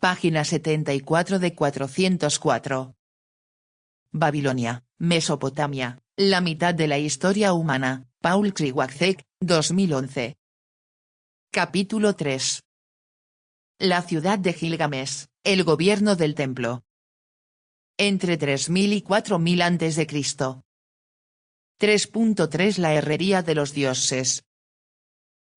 página 74 de 404. Babilonia, Mesopotamia, la mitad de la historia humana, Paul Kriwacek, 2011. Capítulo 3. La ciudad de Gilgamesh, el gobierno del templo. Entre 3000 y 4000 a.C. 3.3 La herrería de los dioses.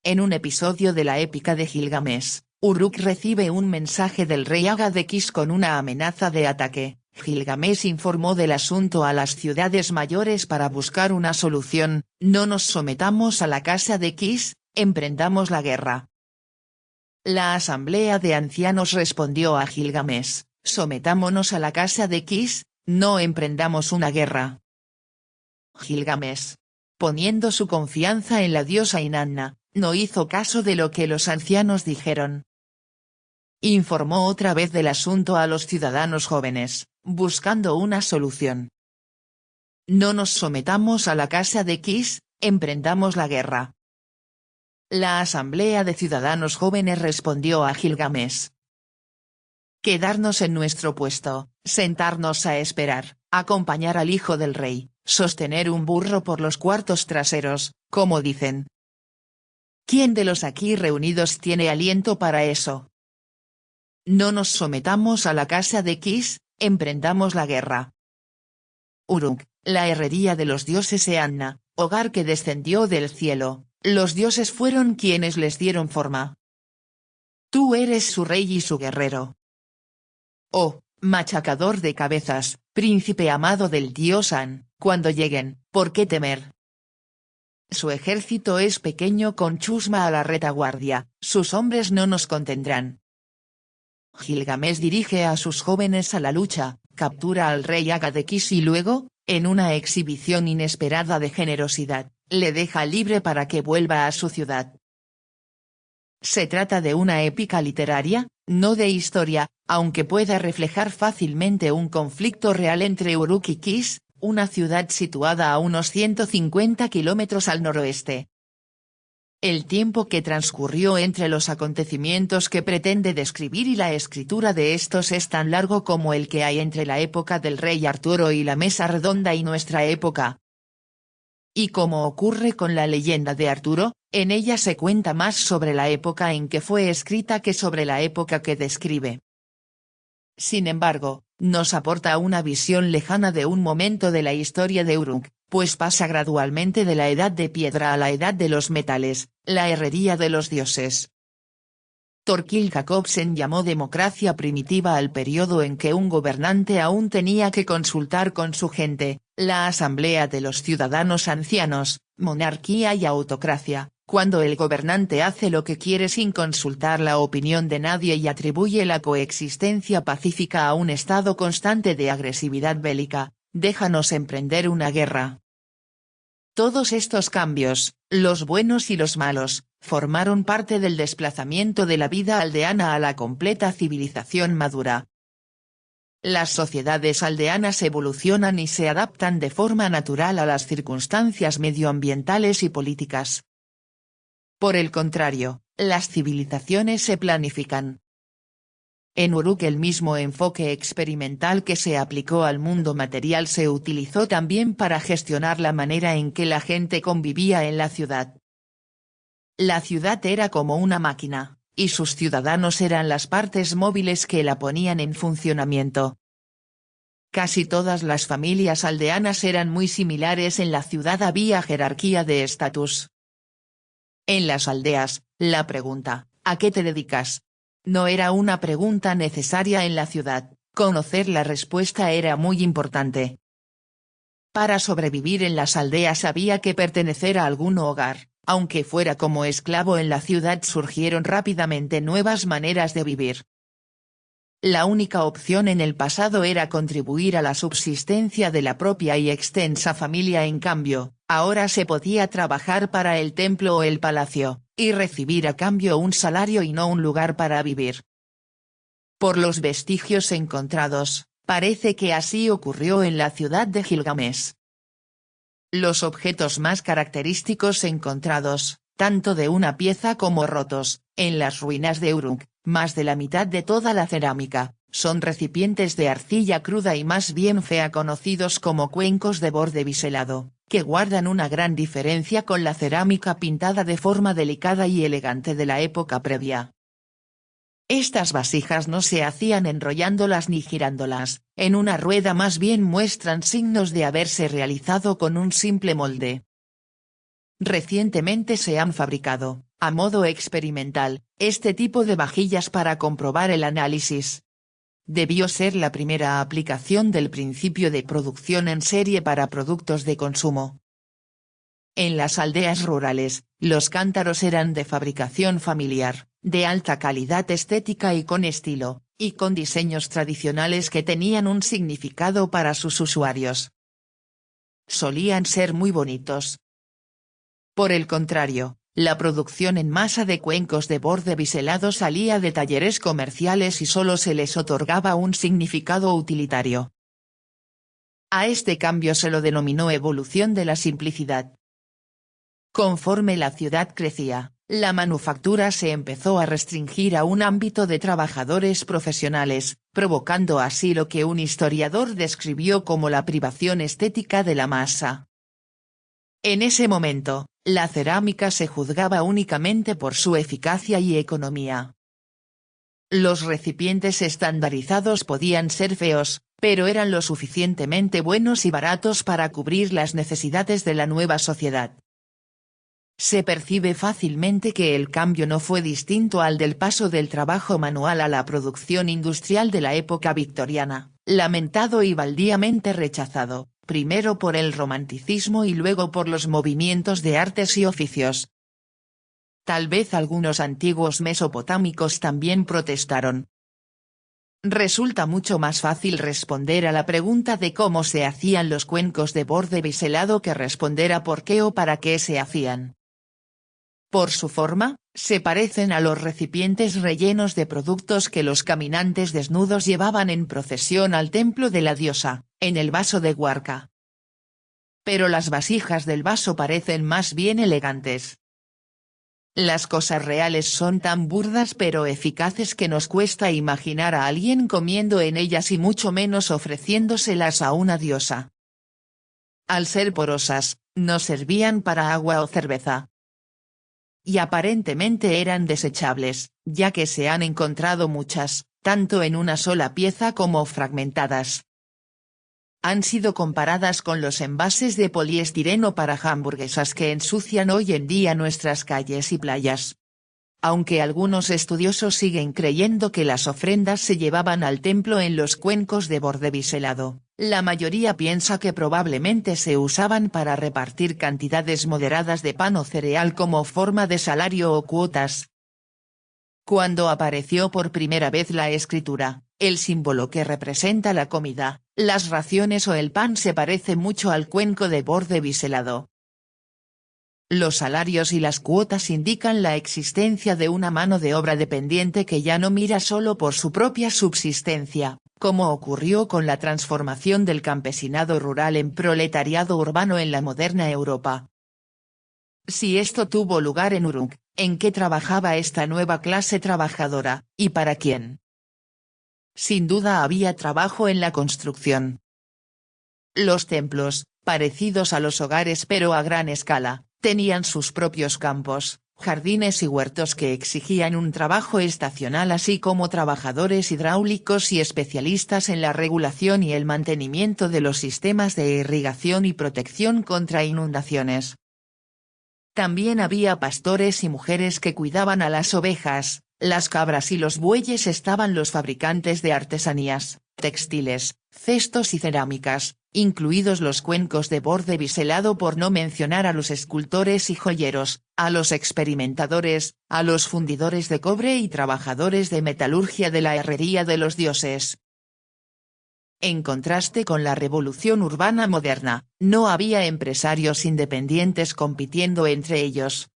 En un episodio de la épica de Gilgamesh, Uruk recibe un mensaje del rey Aga de Kish con una amenaza de ataque. Gilgamesh informó del asunto a las ciudades mayores para buscar una solución: no nos sometamos a la casa de Kish, emprendamos la guerra. La asamblea de ancianos respondió a Gilgamesh: sometámonos a la casa de Kish, no emprendamos una guerra. Gilgamesh, poniendo su confianza en la diosa Inanna, no hizo caso de lo que los ancianos dijeron. Informó otra vez del asunto a los ciudadanos jóvenes, buscando una solución. No nos sometamos a la casa de Kish, emprendamos la guerra. La asamblea de ciudadanos jóvenes respondió a Gilgamesh: quedarnos en nuestro puesto, sentarnos a esperar, acompañar al hijo del rey, sostener un burro por los cuartos traseros, como dicen. ¿Quién de los aquí reunidos tiene aliento para eso? No nos sometamos a la casa de Kish, emprendamos la guerra. Uruk, la herrería de los dioses Eanna, hogar que descendió del cielo, los dioses fueron quienes les dieron forma. Tú eres su rey y su guerrero. Oh, machacador de cabezas, príncipe amado del dios An, cuando lleguen, ¿por qué temer? Su ejército es pequeño con Chusma a la retaguardia, sus hombres no nos contendrán. Gilgamesh dirige a sus jóvenes a la lucha, captura al rey Aga de Kish y luego, en una exhibición inesperada de generosidad, le deja libre para que vuelva a su ciudad. Se trata de una épica literaria, no de historia, aunque pueda reflejar fácilmente un conflicto real entre Uruk y Kish, una ciudad situada a unos 150 kilómetros al noroeste. El tiempo que transcurrió entre los acontecimientos que pretende describir y la escritura de estos es tan largo como el que hay entre la época del rey Arturo y la Mesa Redonda y nuestra época. Y como ocurre con la leyenda de Arturo, en ella se cuenta más sobre la época en que fue escrita que sobre la época que describe. Sin embargo, nos aporta una visión lejana de un momento de la historia de Uruk, pues pasa gradualmente de la edad de piedra a la edad de los metales, la herrería de los dioses. Thorkild Jacobsen llamó democracia primitiva al periodo en que un gobernante aún tenía que consultar con su gente, la asamblea de los ciudadanos ancianos, monarquía y autocracia, cuando el gobernante hace lo que quiere sin consultar la opinión de nadie y atribuye la coexistencia pacífica a un estado constante de agresividad bélica. Déjanos emprender una guerra. Todos estos cambios, los buenos y los malos, formaron parte del desplazamiento de la vida aldeana a la completa civilización madura. Las sociedades aldeanas evolucionan y se adaptan de forma natural a las circunstancias medioambientales y políticas. Por el contrario, las civilizaciones se planifican. En Uruk el mismo enfoque experimental que se aplicó al mundo material se utilizó también para gestionar la manera en que la gente convivía en la ciudad. La ciudad era como una máquina, y sus ciudadanos eran las partes móviles que la ponían en funcionamiento. Casi todas las familias aldeanas eran muy similares. En la ciudad había jerarquía de estatus. En las aldeas, la pregunta, ¿a qué te dedicas?, no era una pregunta necesaria. En la ciudad, conocer la respuesta era muy importante. Para sobrevivir en las aldeas había que pertenecer a algún hogar, aunque fuera como esclavo. En la ciudad surgieron rápidamente nuevas maneras de vivir. La única opción en el pasado era contribuir a la subsistencia de la propia y extensa familia. En cambio, ahora se podía trabajar para el templo o el palacio, y recibir a cambio un salario y no un lugar para vivir. Por los vestigios encontrados, parece que así ocurrió en la ciudad de Gilgamesh. Los objetos más característicos encontrados, tanto de una pieza como rotos. En las ruinas de Uruk, más de la mitad de toda la cerámica son recipientes de arcilla cruda y más bien fea conocidos como cuencos de borde biselado, que guardan una gran diferencia con la cerámica pintada de forma delicada y elegante de la época previa. Estas vasijas no se hacían enrollándolas ni girándolas, en una rueda, más bien muestran signos de haberse realizado con un simple molde. Recientemente se han fabricado, a modo experimental, este tipo de vajillas para comprobar el análisis. Debió ser la primera aplicación del principio de producción en serie para productos de consumo. En las aldeas rurales, los cántaros eran de fabricación familiar, de alta calidad estética y con estilo, y con diseños tradicionales que tenían un significado para sus usuarios. Solían ser muy bonitos. Por el contrario, la producción en masa de cuencos de borde biselado salía de talleres comerciales y solo se les otorgaba un significado utilitario. A este cambio se lo denominó evolución de la simplicidad. Conforme la ciudad crecía, la manufactura se empezó a restringir a un ámbito de trabajadores profesionales, provocando así lo que un historiador describió como la privación estética de la masa. En ese momento, la cerámica se juzgaba únicamente por su eficacia y economía. Los recipientes estandarizados podían ser feos, pero eran lo suficientemente buenos y baratos para cubrir las necesidades de la nueva sociedad. Se percibe fácilmente que el cambio no fue distinto al del paso del trabajo manual a la producción industrial de la época victoriana, lamentado y baldíamente rechazado, primero por el romanticismo y luego por los movimientos de artes y oficios. Tal vez algunos antiguos mesopotámicos también protestaron. Resulta mucho más fácil responder a la pregunta de cómo se hacían los cuencos de borde biselado que responder a por qué o para qué se hacían. Por su forma, se parecen a los recipientes rellenos de productos que los caminantes desnudos llevaban en procesión al templo de la diosa, en el vaso de Huarca. Pero las vasijas del vaso parecen más bien elegantes. Las cosas reales son tan burdas pero eficaces que nos cuesta imaginar a alguien comiendo en ellas y mucho menos ofreciéndoselas a una diosa. Al ser porosas, no servían para agua o cerveza. Y aparentemente eran desechables, ya que se han encontrado muchas, tanto en una sola pieza como fragmentadas. Han sido comparadas con los envases de poliestireno para hamburguesas que ensucian hoy en día nuestras calles y playas. Aunque algunos estudiosos siguen creyendo que las ofrendas se llevaban al templo en los cuencos de borde biselado, la mayoría piensa que probablemente se usaban para repartir cantidades moderadas de pan o cereal como forma de salario o cuotas. Cuando apareció por primera vez la escritura, el símbolo que representa la comida, las raciones o el pan se parece mucho al cuenco de borde biselado. Los salarios y las cuotas indican la existencia de una mano de obra dependiente que ya no mira solo por su propia subsistencia, como ocurrió con la transformación del campesinado rural en proletariado urbano en la moderna Europa. Si esto tuvo lugar en Uruk, ¿en qué trabajaba esta nueva clase trabajadora, y para quién? Sin duda había trabajo en la construcción. Los templos, parecidos a los hogares pero a gran escala, tenían sus propios campos, jardines y huertos que exigían un trabajo estacional así como trabajadores hidráulicos y especialistas en la regulación y el mantenimiento de los sistemas de irrigación y protección contra inundaciones. También había pastores y mujeres que cuidaban a las ovejas, las cabras y los bueyes. Estaban los fabricantes de artesanías, textiles, cestos y cerámicas, incluidos los cuencos de borde biselado, por no mencionar a los escultores y joyeros, a los experimentadores, a los fundidores de cobre y trabajadores de metalurgia de la herrería de los dioses. En contraste con la revolución urbana moderna, no había empresarios independientes compitiendo entre ellos.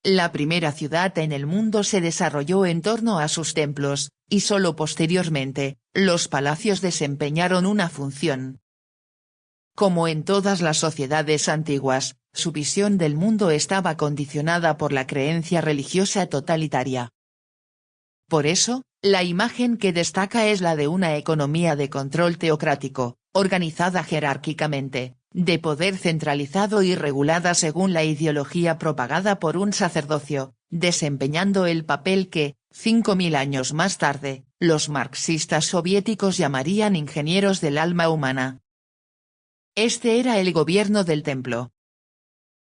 La primera ciudad en el mundo se desarrolló en torno a sus templos, y solo posteriormente, los palacios desempeñaron una función. Como en todas las sociedades antiguas, su visión del mundo estaba condicionada por la creencia religiosa totalitaria. Por eso, la imagen que destaca es la de una economía de control teocrático, organizada jerárquicamente, de poder centralizado y regulada según la ideología propagada por un sacerdocio, desempeñando el papel que, 5000 años más tarde, los marxistas soviéticos llamarían ingenieros del alma humana. Este era el gobierno del templo.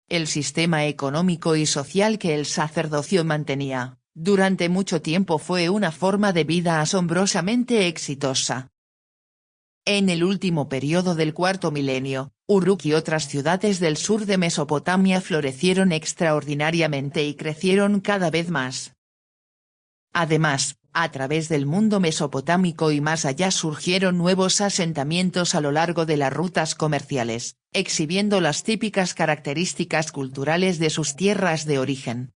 El sistema económico y social que el sacerdocio mantenía, durante mucho tiempo fue una forma de vida asombrosamente exitosa. En el último periodo del cuarto milenio, Uruk y otras ciudades del sur de Mesopotamia florecieron extraordinariamente y crecieron cada vez más. Además, a través del mundo mesopotámico y más allá surgieron nuevos asentamientos a lo largo de las rutas comerciales, exhibiendo las típicas características culturales de sus tierras de origen.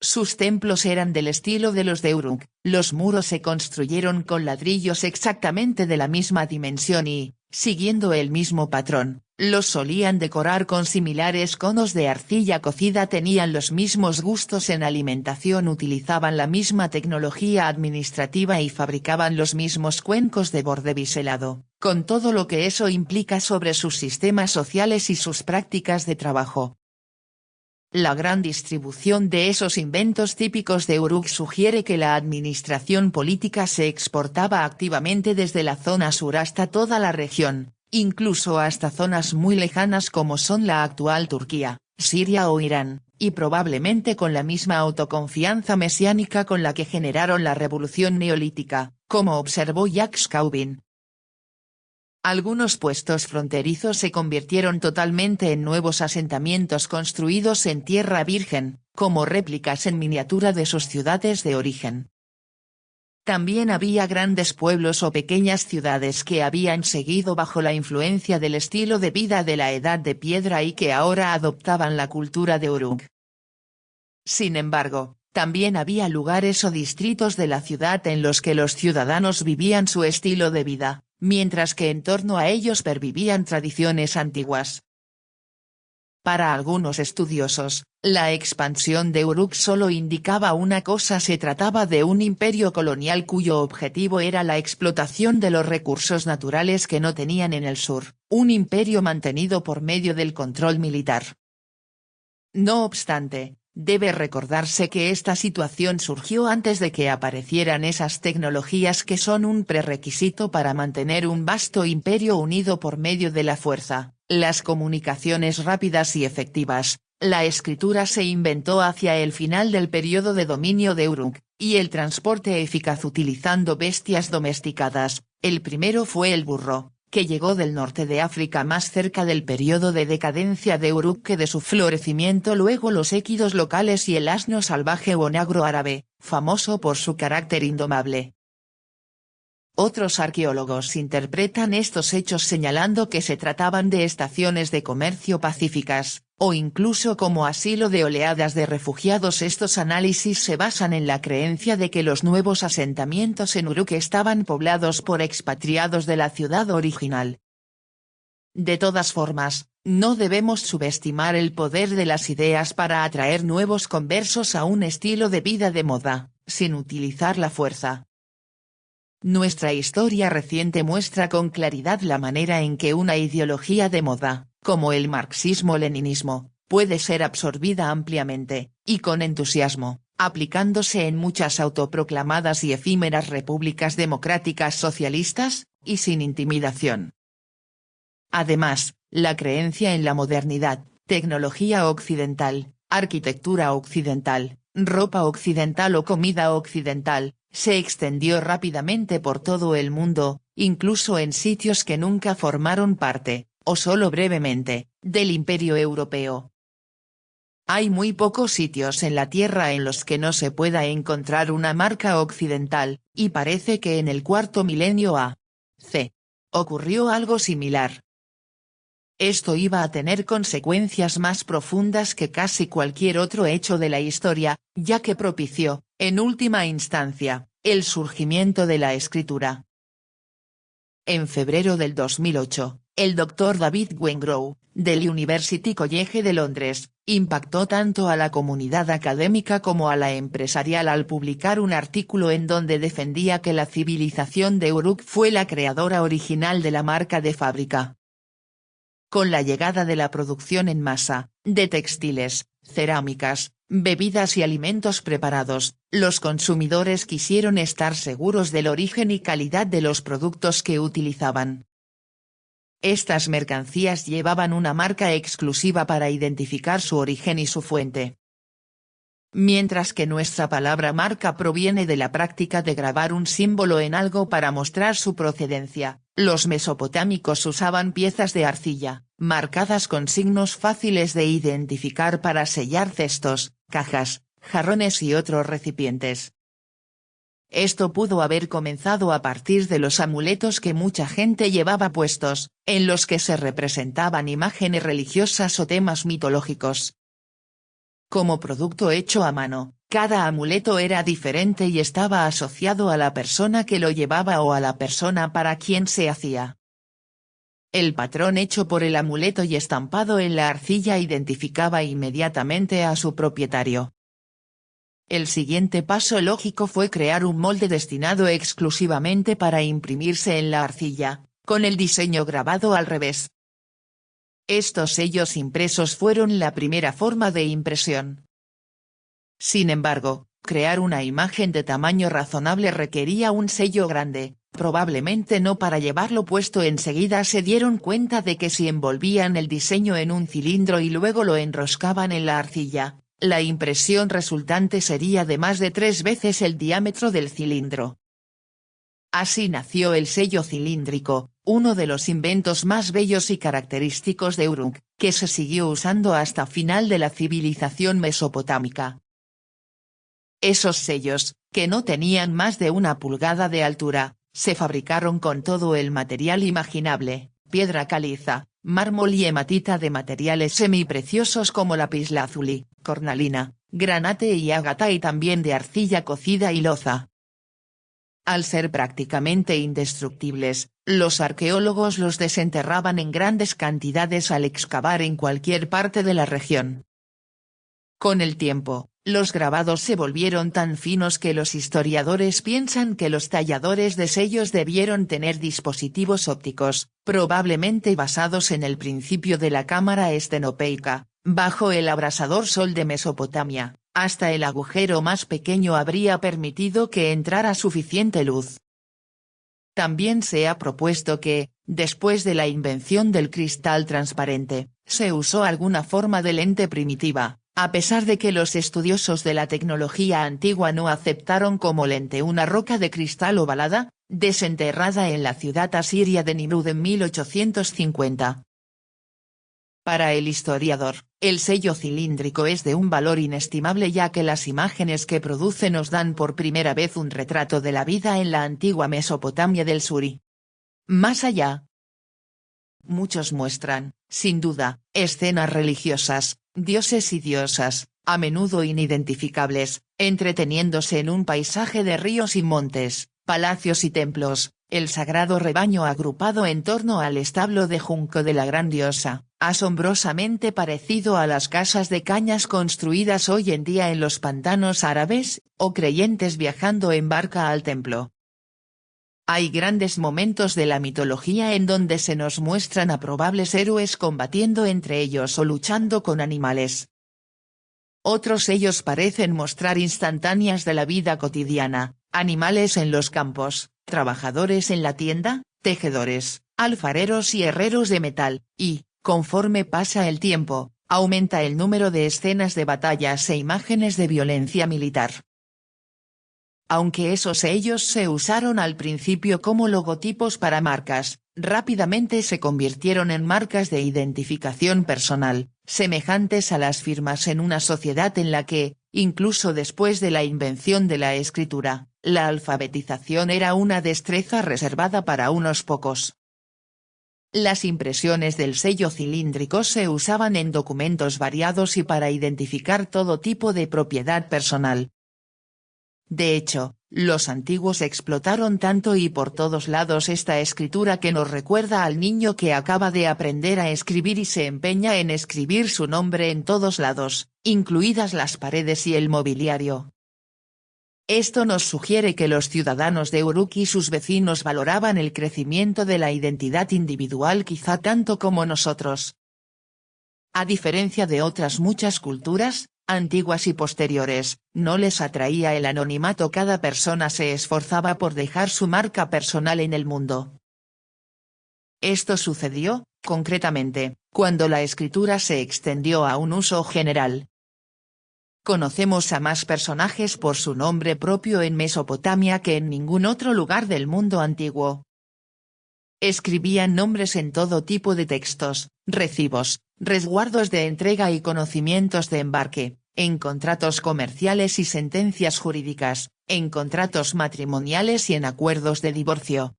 Sus templos eran del estilo de los de Uruk, los muros se construyeron con ladrillos exactamente de la misma dimensión y, siguiendo el mismo patrón, los solían decorar con similares conos de arcilla cocida, tenían los mismos gustos en alimentación, utilizaban la misma tecnología administrativa y fabricaban los mismos cuencos de borde biselado, con todo lo que eso implica sobre sus sistemas sociales y sus prácticas de trabajo. La gran distribución de esos inventos típicos de Uruk sugiere que la administración política se exportaba activamente desde la zona sur hasta toda la región, incluso hasta zonas muy lejanas como son la actual Turquía, Siria o Irán, y probablemente con la misma autoconfianza mesiánica con la que generaron la revolución neolítica, como observó Jacques Caubin. Algunos puestos fronterizos se convirtieron totalmente en nuevos asentamientos construidos en tierra virgen, como réplicas en miniatura de sus ciudades de origen. También había grandes pueblos o pequeñas ciudades que habían seguido bajo la influencia del estilo de vida de la Edad de Piedra y que ahora adoptaban la cultura de Uruk. Sin embargo, también había lugares o distritos de la ciudad en los que los ciudadanos vivían su estilo de vida, mientras que en torno a ellos pervivían tradiciones antiguas. Para algunos estudiosos, la expansión de Uruk solo indicaba una cosa: se trataba de un imperio colonial cuyo objetivo era la explotación de los recursos naturales que no tenían en el sur, un imperio mantenido por medio del control militar. No obstante, debe recordarse que esta situación surgió antes de que aparecieran esas tecnologías que son un prerequisito para mantener un vasto imperio unido por medio de la fuerza, las comunicaciones rápidas y efectivas. La escritura se inventó hacia el final del periodo de dominio de Uruk, y el transporte eficaz utilizando bestias domesticadas. El primero fue el burro, que llegó del norte de África más cerca del periodo de decadencia de Uruk que de su florecimiento. Luego los equidos locales y el asno salvaje o negro árabe, famoso por su carácter indomable. Otros arqueólogos interpretan estos hechos señalando que se trataban de estaciones de comercio pacíficas, o incluso como asilo de oleadas de refugiados. Estos análisis se basan en la creencia de que los nuevos asentamientos en Uruk estaban poblados por expatriados de la ciudad original. De todas formas, no debemos subestimar el poder de las ideas para atraer nuevos conversos a un estilo de vida de moda, sin utilizar la fuerza. Nuestra historia reciente muestra con claridad la manera en que una ideología de moda, como el marxismo-leninismo, puede ser absorbida ampliamente, y con entusiasmo, aplicándose en muchas autoproclamadas y efímeras repúblicas democráticas socialistas, y sin intimidación. Además, la creencia en la modernidad, tecnología occidental, arquitectura occidental, ropa occidental o comida occidental, se extendió rápidamente por todo el mundo, incluso en sitios que nunca formaron parte, o solo brevemente, del Imperio Europeo. Hay muy pocos sitios en la Tierra en los que no se pueda encontrar una marca occidental, y parece que en el cuarto milenio a.C. ocurrió algo similar. Esto iba a tener consecuencias más profundas que casi cualquier otro hecho de la historia, ya que propició, en última instancia, el surgimiento de la escritura. En febrero del 2008, el Dr. David Wengrow, del University College de Londres, impactó tanto a la comunidad académica como a la empresarial al publicar un artículo en donde defendía que la civilización de Uruk fue la creadora original de la marca de fábrica. Con la llegada de la producción en masa, de textiles, cerámicas, bebidas y alimentos preparados, los consumidores quisieron estar seguros del origen y calidad de los productos que utilizaban. Estas mercancías llevaban una marca exclusiva para identificar su origen y su fuente. Mientras que nuestra palabra marca proviene de la práctica de grabar un símbolo en algo para mostrar su procedencia, los mesopotámicos usaban piezas de arcilla, marcadas con signos fáciles de identificar para sellar cestos, cajas, jarrones y otros recipientes. Esto pudo haber comenzado a partir de los amuletos que mucha gente llevaba puestos, en los que se representaban imágenes religiosas o temas mitológicos. Como producto hecho a mano, cada amuleto era diferente y estaba asociado a la persona que lo llevaba o a la persona para quien se hacía. El patrón hecho por el amuleto y estampado en la arcilla identificaba inmediatamente a su propietario. El siguiente paso lógico fue crear un molde destinado exclusivamente para imprimirse en la arcilla, con el diseño grabado al revés. Estos sellos impresos fueron la primera forma de impresión. Sin embargo, crear una imagen de tamaño razonable requería un sello grande, probablemente no para llevarlo puesto enseguida se dieron cuenta de que si envolvían el diseño en un cilindro y luego lo enroscaban en la arcilla, la impresión resultante sería de más de 3 veces el diámetro del cilindro. Así nació el sello cilíndrico, uno de los inventos más bellos y característicos de Uruk, que se siguió usando hasta final de la civilización mesopotámica. Esos sellos, que no tenían más de 1 pulgada de altura, se fabricaron con todo el material imaginable, piedra caliza, mármol y hematita de materiales semipreciosos como lapislázuli, cornalina, granate y ágata y también de arcilla cocida y loza. Al ser prácticamente indestructibles, los arqueólogos los desenterraban en grandes cantidades al excavar en cualquier parte de la región. Con el tiempo, los grabados se volvieron tan finos que los historiadores piensan que los talladores de sellos debieron tener dispositivos ópticos, probablemente basados en el principio de la cámara estenopeica, bajo el abrasador sol de Mesopotamia. Hasta el agujero más pequeño habría permitido que entrara suficiente luz. También se ha propuesto que, después de la invención del cristal transparente, se usó alguna forma de lente primitiva, a pesar de que los estudiosos de la tecnología antigua no aceptaron como lente una roca de cristal ovalada, desenterrada en la ciudad asiria de Nimrud en 1850. Para el historiador, el sello cilíndrico es de un valor inestimable ya que las imágenes que produce nos dan por primera vez un retrato de la vida en la antigua Mesopotamia del Suri. Más allá, muchos muestran, sin duda, escenas religiosas, dioses y diosas, a menudo inidentificables, entreteniéndose en un paisaje de ríos y montes, palacios y templos, el sagrado rebaño agrupado en torno al establo de junco de la gran diosa, asombrosamente parecido a las casas de cañas construidas hoy en día en los pantanos árabes, o creyentes viajando en barca al templo. Hay grandes momentos de la mitología en donde se nos muestran a probables héroes combatiendo entre ellos o luchando con animales. Otros ellos parecen mostrar instantáneas de la vida cotidiana, animales en los campos, trabajadores en la tienda, tejedores, alfareros y herreros de metal, y, conforme pasa el tiempo, aumenta el número de escenas de batallas e imágenes de violencia militar. Aunque esos sellos se usaron al principio como logotipos para marcas, rápidamente se convirtieron en marcas de identificación personal, semejantes a las firmas en una sociedad en la que, incluso después de la invención de la escritura, la alfabetización era una destreza reservada para unos pocos. Las impresiones del sello cilíndrico se usaban en documentos variados y para identificar todo tipo de propiedad personal. De hecho, los antiguos explotaron tanto y por todos lados esta escritura que nos recuerda al niño que acaba de aprender a escribir y se empeña en escribir su nombre en todos lados, incluidas las paredes y el mobiliario. Esto nos sugiere que los ciudadanos de Uruk y sus vecinos valoraban el crecimiento de la identidad individual quizá tanto como nosotros. A diferencia de otras muchas culturas, antiguas y posteriores, no les atraía el anonimato. Cada persona se esforzaba por dejar su marca personal en el mundo. Esto sucedió, concretamente, cuando la escritura se extendió a un uso general. Conocemos a más personajes por su nombre propio en Mesopotamia que en ningún otro lugar del mundo antiguo. Escribían nombres en todo tipo de textos, recibos, resguardos de entrega y conocimientos de embarque, en contratos comerciales y sentencias jurídicas, en contratos matrimoniales y en acuerdos de divorcio.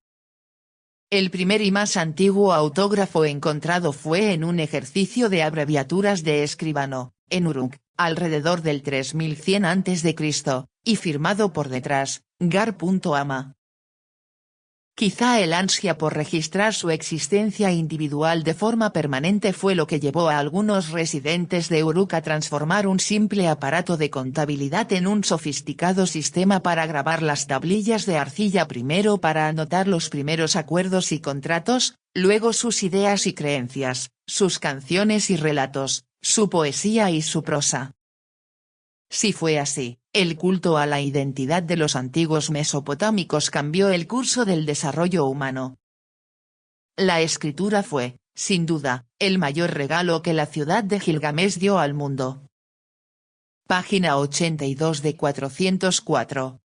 El primer y más antiguo autógrafo encontrado fue en un ejercicio de abreviaturas de escribano, en Uruk, alrededor del 3100 a.C., y firmado por detrás, Gar.ama. Quizá el ansia por registrar su existencia individual de forma permanente fue lo que llevó a algunos residentes de Uruk a transformar un simple aparato de contabilidad en un sofisticado sistema para grabar las tablillas de arcilla, primero para anotar los primeros acuerdos y contratos, luego sus ideas y creencias, sus canciones y relatos, su poesía y su prosa. Si fue así, el culto a la identidad de los antiguos mesopotámicos cambió el curso del desarrollo humano. La escritura fue, sin duda, el mayor regalo que la ciudad de Gilgamesh dio al mundo. Página 82 de 404.